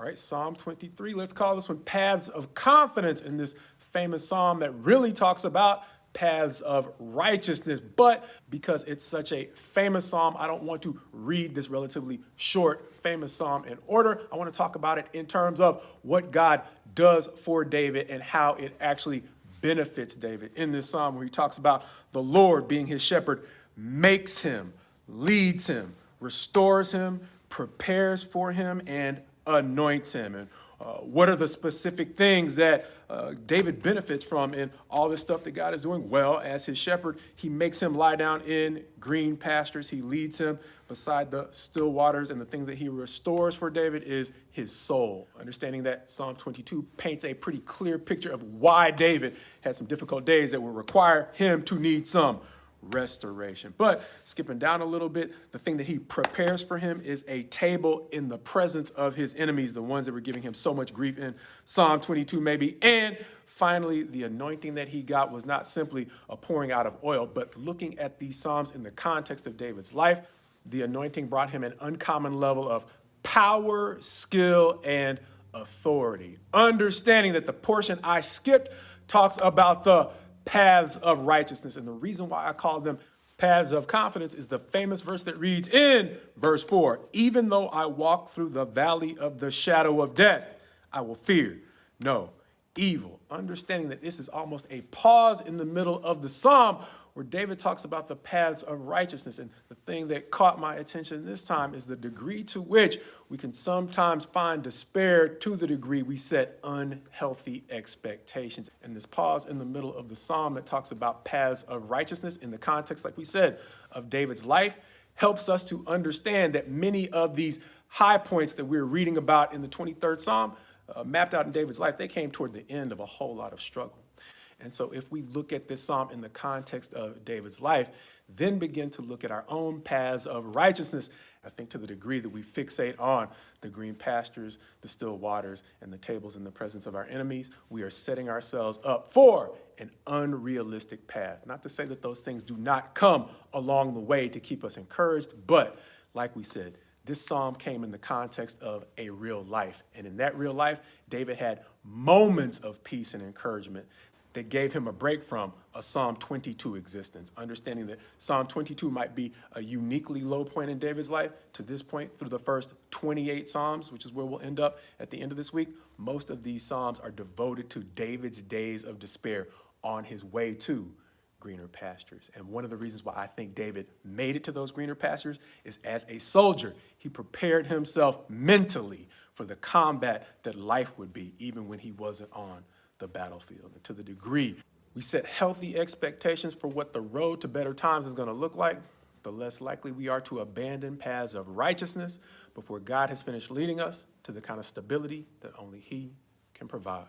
All right, Psalm 23. Let's call this one Paths of Confidence in this famous psalm that really talks about paths of righteousness. But because it's such a famous psalm, I don't want to read this relatively short, famous psalm in order. I want to talk about it in terms of what God does for David and how it actually benefits David in this psalm, where he talks about the Lord being his shepherd, makes him, leads him, restores him, prepares for him, and anoints him. And what are the specific things that David benefits from in all this stuff that God is doing? Well, as his shepherd, he makes him lie down in green pastures. He leads him beside the still waters. And the thing that he restores for David is his soul. Understanding that Psalm 22 paints a pretty clear picture of why David had some difficult days that will require him to need some restoration. But skipping down a little bit, the thing that he prepares for him is a table in the presence of his enemies, the ones that were giving him so much grief in Psalm 22 maybe. And finally, the anointing that he got was not simply a pouring out of oil, but looking at these Psalms in the context of David's life, the anointing brought him an uncommon level of power, skill, and authority. Understanding that the portion I skipped talks about the paths of righteousness. And the reason why I call them paths of confidence is the famous verse that reads in verse 4, even though I walk through the valley of the shadow of death, I will fear no evil. Understanding that this is almost a pause in the middle of the psalm where David talks about the paths of righteousness. And the thing that caught my attention this time is the degree to which we can sometimes find despair to the degree we set unhealthy expectations. And this pause in the middle of the psalm that talks about paths of righteousness in the context, like we said, of David's life helps us to understand that many of these high points that we're reading about in the 23rd Psalm mapped out in David's life, they came toward the end of a whole lot of struggle. And so if we look at this psalm in the context of David's life, then begin to look at our own paths of righteousness, I think to the degree that we fixate on the green pastures, the still waters, and the tables in the presence of our enemies, we are setting ourselves up for an unrealistic path. Not to say that those things do not come along the way to keep us encouraged, but like we said, this psalm came in the context of a real life. And in that real life, David had moments of peace and encouragement that gave him a break from a Psalm 22 existence. Understanding that Psalm 22 might be a uniquely low point in David's life to this point through the first 28 Psalms, which is where we'll end up at the end of this week. Most of these Psalms are devoted to David's days of despair on his way to greener pastures. And one of the reasons why I think David made it to those greener pastures is as a soldier, he prepared himself mentally for the combat that life would be, even when he wasn't on the battlefield. And to the degree we set healthy expectations for what the road to better times is going to look like, the less likely we are to abandon paths of righteousness before God has finished leading us to the kind of stability that only He can provide.